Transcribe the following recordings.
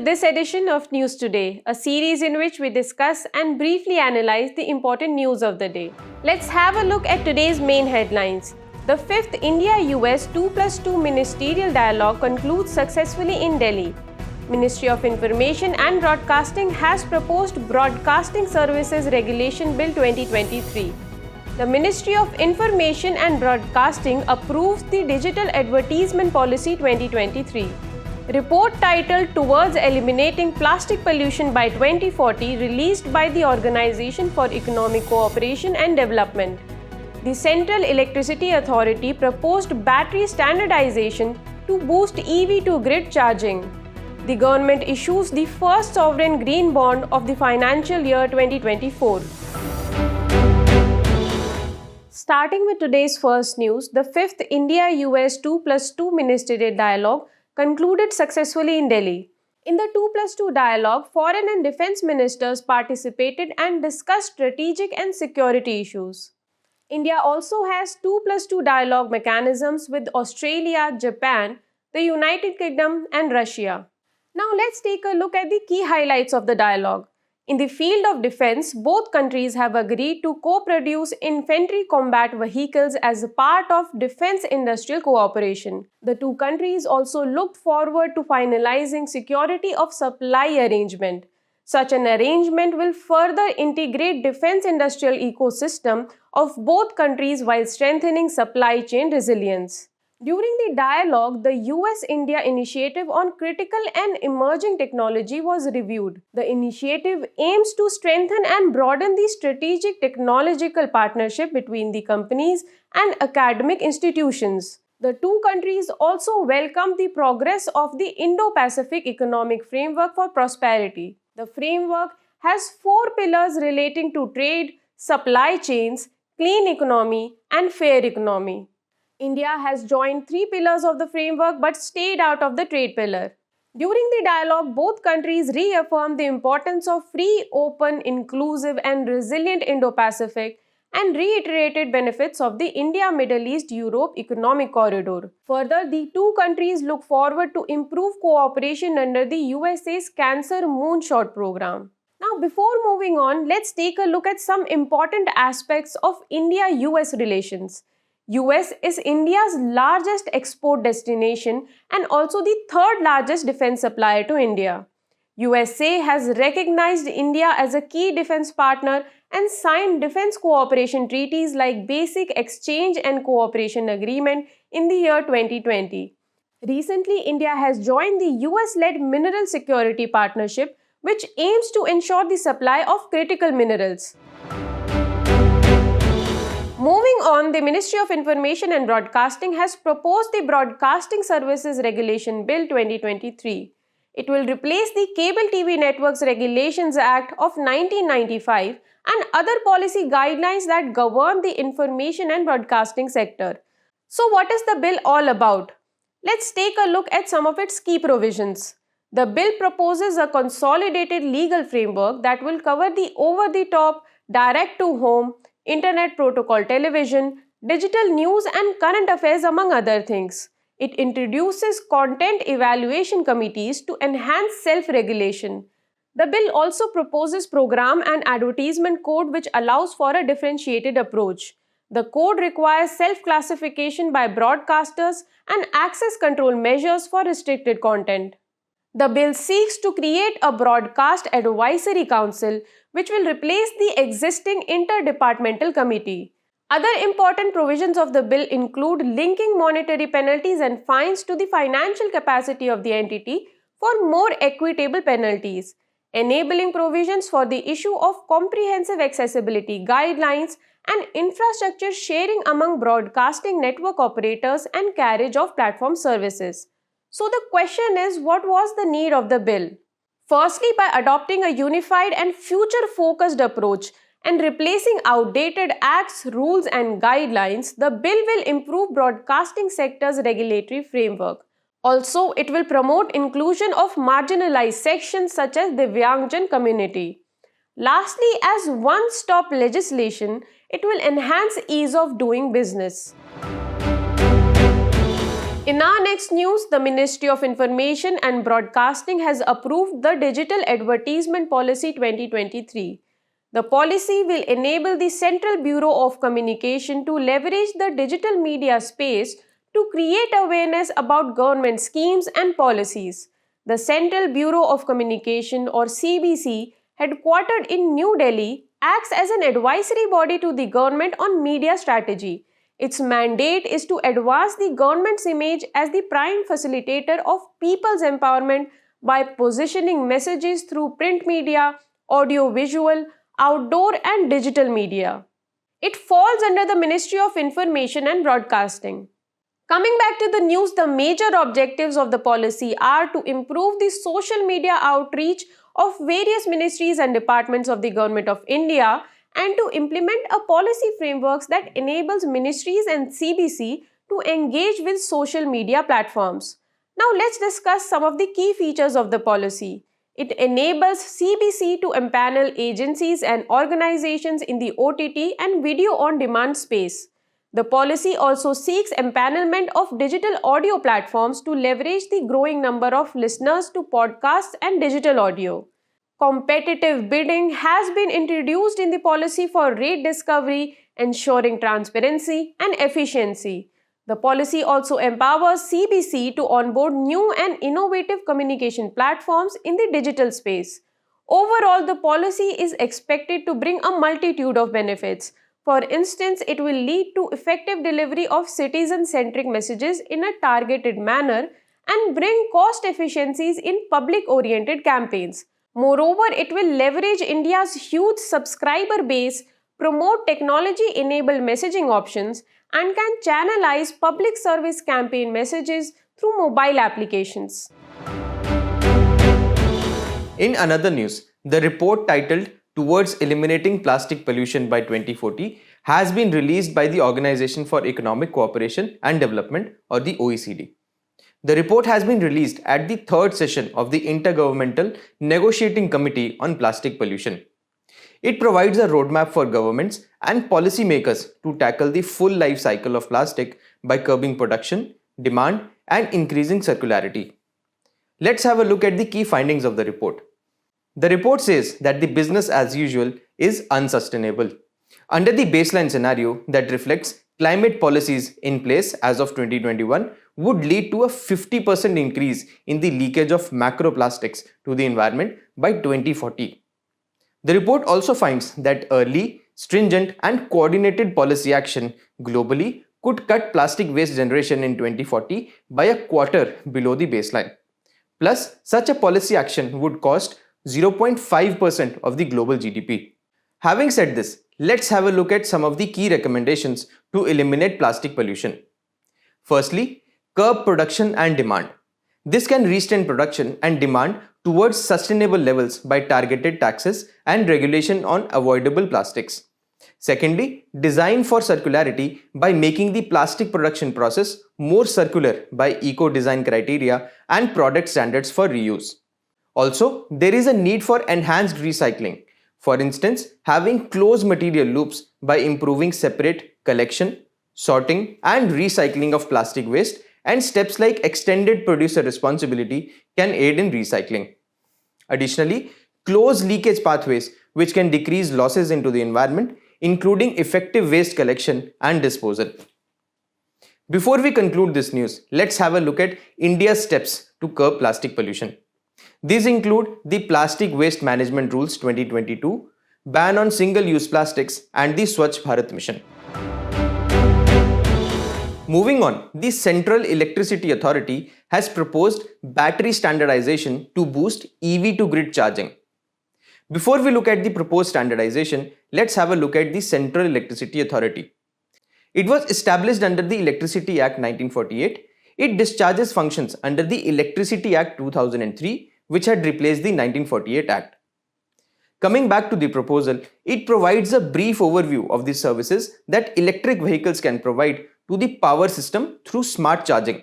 this edition of News Today, a series in which we discuss and briefly analyze the important news of the day. Let's have a look at today's main headlines. The 5th India-US 2+2 Ministerial Dialogue concludes successfully in Delhi. Ministry of Information and Broadcasting has proposed Broadcasting Services Regulation Bill 2023. The Ministry of Information and Broadcasting approves the Digital Advertisement Policy 2023. Report titled Towards Eliminating Plastic Pollution by 2040 released by the Organization for Economic Cooperation and Development. The Central Electricity Authority proposed battery standardization to boost EV to grid charging. The government issues the first sovereign green bond of the financial year 2024. Starting with today's first news, the 5th India-US 2+2 Ministerial Dialogue concluded successfully in Delhi. In the 2+2 dialogue, foreign and defense ministers participated and discussed strategic and security issues. India also has 2+2 dialogue mechanisms with Australia, Japan, the United Kingdom and Russia. Now let's take a look at the key highlights of the dialogue. In the field of defense, both countries have agreed to co-produce infantry combat vehicles as a part of defense industrial cooperation. The two countries also looked forward to finalizing security of supply arrangement. Such an arrangement will further integrate defense industrial ecosystem of both countries while strengthening supply chain resilience. During the dialogue, the US-India Initiative on Critical and Emerging Technology was reviewed. The initiative aims to strengthen and broaden the strategic technological partnership between the companies and academic institutions. The two countries also welcomed the progress of the Indo-Pacific Economic Framework for Prosperity. The framework has 4 pillars relating to trade, supply chains, clean economy, and fair economy. India has joined 3 pillars of the framework but stayed out of the trade pillar. During the dialogue, both countries reaffirmed the importance of free, open, inclusive and resilient Indo-Pacific and reiterated benefits of the India-Middle East-Europe Economic Corridor. Further, the two countries look forward to improve cooperation under the USA's Cancer Moonshot program. Now, before moving on, let's take a look at some important aspects of India-US relations. US is India's largest export destination and also the third largest defense supplier to India. USA has recognized India as a key defense partner and signed defense cooperation treaties like Basic Exchange and Cooperation Agreement in the year 2020. Recently, India has joined the US-led Mineral Security Partnership, which aims to ensure the supply of critical minerals. Moving on, the Ministry of Information and Broadcasting has proposed the Broadcasting Services Regulation Bill 2023. It will replace the Cable TV Networks Regulations Act of 1995 and other policy guidelines that govern the information and broadcasting sector. So what is the bill all about? Let's take a look at some of its key provisions. The bill proposes a consolidated legal framework that will cover the over-the-top, direct-to-home, Internet protocol television, digital news and current affairs among other things. It introduces content evaluation committees to enhance self-regulation. The bill also proposes program and advertisement code which allows for a differentiated approach. The code requires self-classification by broadcasters and access control measures for restricted content. The bill seeks to create a broadcast advisory council which will replace the existing interdepartmental committee. Other important provisions of the bill include linking monetary penalties and fines to the financial capacity of the entity for more equitable penalties, enabling provisions for the issue of comprehensive accessibility guidelines and infrastructure sharing among broadcasting network operators and carriage of platform services. So the question is, what was the need of the bill? Firstly, by adopting a unified and future-focused approach and replacing outdated acts, rules and guidelines, the bill will improve broadcasting sector's regulatory framework. Also, it will promote inclusion of marginalized sections such as the Divyangjan community. Lastly, as one-stop legislation, it will enhance ease of doing business. In our next news, the Ministry of Information and Broadcasting has approved the Digital Advertisement Policy 2023. The policy will enable the Central Bureau of Communication to leverage the digital media space to create awareness about government schemes and policies. The Central Bureau of Communication, or CBC, headquartered in New Delhi, acts as an advisory body to the government on media strategy. Its mandate is to advance the government's image as the prime facilitator of people's empowerment by positioning messages through print media, audio-visual, outdoor and digital media. It falls under the Ministry of Information and Broadcasting. Coming back to the news, the major objectives of the policy are to improve the social media outreach of various ministries and departments of the Government of India and to implement a policy framework that enables ministries and CBC to engage with social media platforms. Now let's discuss some of the key features of the policy. It enables CBC to empanel agencies and organizations in the OTT and video on demand space. The policy also seeks empanelment of digital audio platforms to leverage the growing number of listeners to podcasts and digital audio. Competitive bidding has been introduced in the policy for rate discovery, ensuring transparency and efficiency. The policy also empowers CBC to onboard new and innovative communication platforms in the digital space. Overall, the policy is expected to bring a multitude of benefits. For instance, it will lead to effective delivery of citizen-centric messages in a targeted manner and bring cost efficiencies in public-oriented campaigns. Moreover, it will leverage India's huge subscriber base, promote technology-enabled messaging options, and can channelize public service campaign messages through mobile applications. In another news, the report titled Towards Eliminating Plastic Pollution by 2040 has been released by the Organization for Economic Cooperation and Development, or the OECD. The report has been released at the third session of the Intergovernmental Negotiating Committee on Plastic Pollution. It provides a roadmap for governments and policymakers to tackle the full life cycle of plastic by curbing production, demand, and increasing circularity. Let's have a look at the key findings of the report. The report says that the business as usual is unsustainable. Under the baseline scenario that reflects climate policies in place as of 2021 would lead to a 50% increase in the leakage of macroplastics to the environment by 2040. The report also finds that early, stringent and coordinated policy action globally could cut plastic waste generation in 2040 by a quarter below the baseline. Plus, such a policy action would cost 0.5% of the global GDP. Having said this, let's have a look at some of the key recommendations to eliminate plastic pollution. Firstly, curb production and demand. This can restrain production and demand towards sustainable levels by targeted taxes and regulation on avoidable plastics. Secondly, design for circularity by making the plastic production process more circular by eco-design criteria and product standards for reuse. Also, there is a need for enhanced recycling. For instance, having closed material loops by improving separate collection, sorting and recycling of plastic waste, and steps like extended producer responsibility can aid in recycling. Additionally, close leakage pathways which can decrease losses into the environment, including effective waste collection and disposal. Before we conclude this news, let's have a look at India's steps to curb plastic pollution. These include the Plastic Waste Management Rules 2022, ban on single-use plastics, and the Swachh Bharat Mission. Moving on, the Central Electricity Authority has proposed battery standardization to boost EV to grid charging. Before we look at the proposed standardization, let's have a look at the Central Electricity Authority. It was established under the Electricity Act 1948. It discharges functions under the Electricity Act 2003, which had replaced the 1948 Act. Coming back to the proposal, it provides a brief overview of the services that electric vehicles can provide to the power system through smart charging.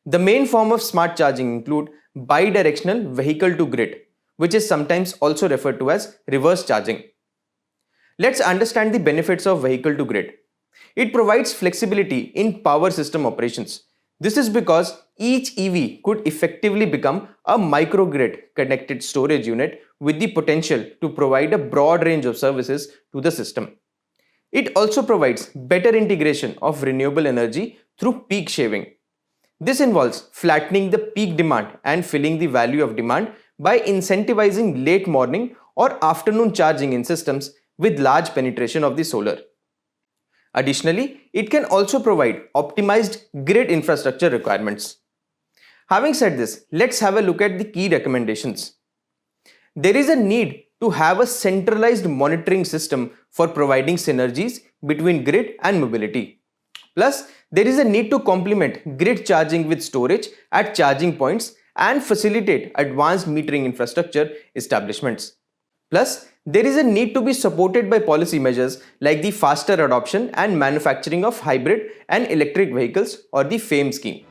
The main form of smart charging include bidirectional vehicle to grid, which is sometimes also referred to as reverse charging. Let's understand the benefits of vehicle to grid. It provides flexibility in power system operations. This is because each EV could effectively become a microgrid connected storage unit with the potential to provide a broad range of services to the system. It also provides better integration of renewable energy through peak shaving. This involves flattening the peak demand and filling the value of demand by incentivizing late morning or afternoon charging in systems with large penetration of the solar. Additionally, it can also provide optimized grid infrastructure requirements. Having said this, let's have a look at the key recommendations. There is a need to have a centralized monitoring system for providing synergies between grid and mobility. Plus, there is a need to complement grid charging with storage at charging points and facilitate advanced metering infrastructure establishments. Plus, there is a need to be supported by policy measures like the faster adoption and manufacturing of hybrid and electric vehicles or the FAME scheme.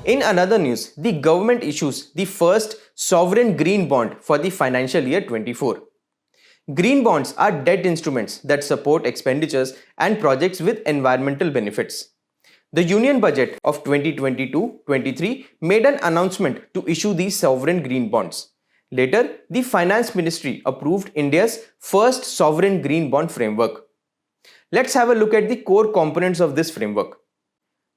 In another news, the government issues the first sovereign green bond for the financial year 24. Green bonds are debt instruments that support expenditures and projects with environmental benefits. The Union Budget of 2022-23 made an announcement to issue these sovereign green bonds. Later, the Finance Ministry approved India's first sovereign green bond framework. Let's have a look at the core components of this framework.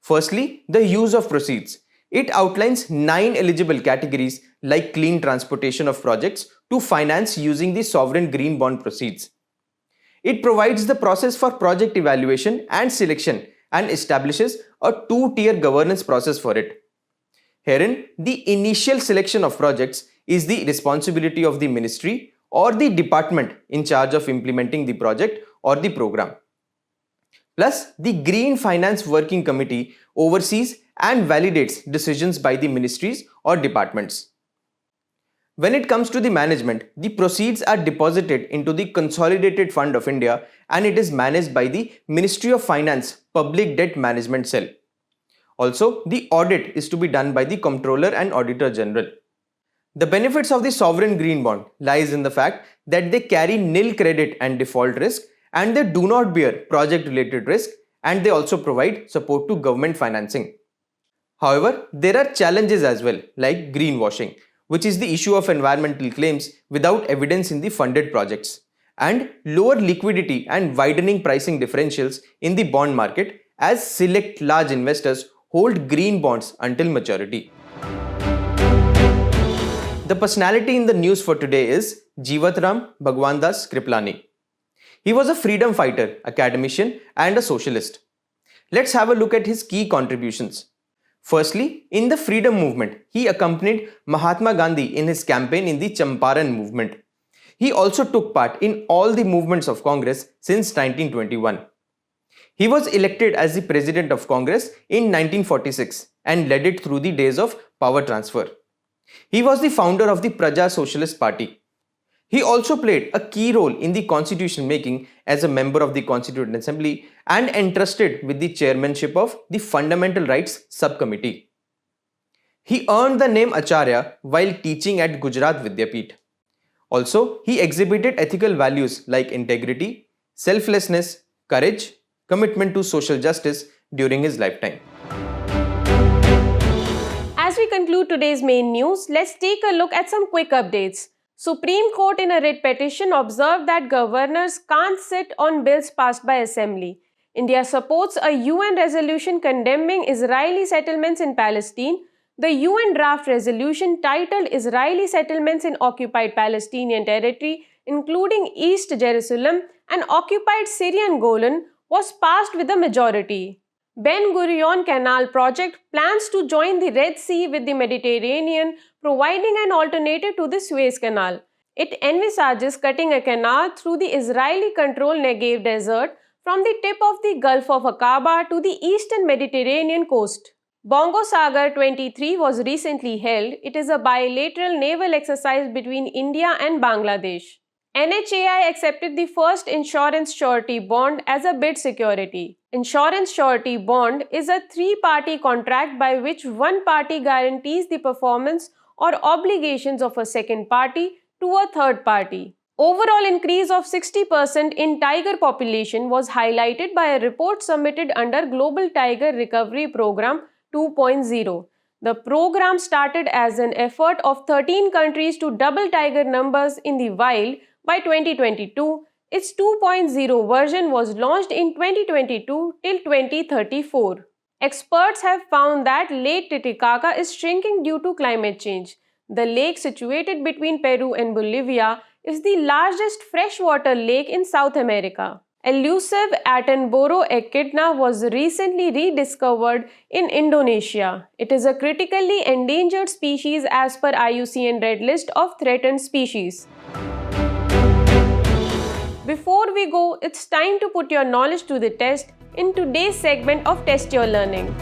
Firstly, the use of proceeds. It outlines 9 eligible categories like clean transportation of projects to finance using the sovereign green bond proceeds. It provides the process for project evaluation and selection and establishes a 2-tier governance process for it. Herein, the initial selection of projects is the responsibility of the ministry or the department in charge of implementing the project or the program. Plus, the Green Finance Working Committee oversees and validates decisions by the ministries or departments. When it comes to the management, the proceeds are deposited into the Consolidated Fund of India and it is managed by the Ministry of Finance Public Debt Management Cell. Also, the audit is to be done by the Comptroller and Auditor General. The benefits of the sovereign green bond lies in the fact that they carry nil credit and default risk and they do not bear project related risk and they also provide support to government financing. However, there are challenges as well like greenwashing, which is the issue of environmental claims without evidence in the funded projects, and lower liquidity and widening pricing differentials in the bond market as select large investors hold green bonds until maturity. The personality in the news for today is Jiwatram Bhagwandas Kripalani. He was a freedom fighter, academician, and a socialist. Let's have a look at his key contributions. Firstly, in the freedom movement, he accompanied Mahatma Gandhi in his campaign in the Champaran movement. He also took part in all the movements of Congress since 1921. He was elected as the President of Congress in 1946 and led it through the days of power transfer. He was the founder of the Praja Socialist Party. He also played a key role in the constitution making as a member of the Constituent Assembly and entrusted with the chairmanship of the Fundamental Rights Subcommittee. He earned the name Acharya while teaching at Gujarat Vidyapeeth. Also, he exhibited ethical values like integrity, selflessness, courage, commitment to social justice during his lifetime. As we conclude today's main news, let's take a look at some quick updates. Supreme Court in a writ petition observed that governors can't sit on bills passed by Assembly. India supports a UN resolution condemning Israeli settlements in Palestine. The UN draft resolution titled Israeli settlements in occupied Palestinian territory, including East Jerusalem and occupied Syrian Golan, was passed with a majority. Ben Gurion Canal project plans to join the Red Sea with the Mediterranean, providing an alternative to the Suez Canal. It envisages cutting a canal through the Israeli-controlled Negev desert from the tip of the Gulf of Aqaba to the eastern Mediterranean coast. Bongo Sagar 23 was recently held. It is a bilateral naval exercise between India and Bangladesh. NHAI accepted the first insurance surety bond as a bid security. Insurance surety bond is a three-party contract by which one party guarantees the performance or obligations of a second party to a third party. Overall increase of 60% in tiger population was highlighted by a report submitted under Global Tiger Recovery Program 2.0. The program started as an effort of 13 countries to double tiger numbers in the wild by 2022. Its 2.0 version was launched in 2022 till 2034. Experts have found that Lake Titicaca is shrinking due to climate change. The lake, situated between Peru and Bolivia, is the largest freshwater lake in South America. Elusive Attenborough echidna was recently rediscovered in Indonesia. It is a critically endangered species as per IUCN Red List of Threatened Species. Before we go, it's time to put your knowledge to the test in today's segment of Test Your Learning.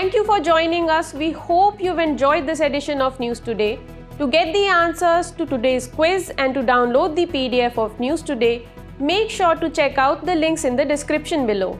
Thank you for joining us. We hope you've enjoyed this edition of News Today. To get the answers to today's quiz and to download the PDF of News Today, make sure to check out the links in the description below.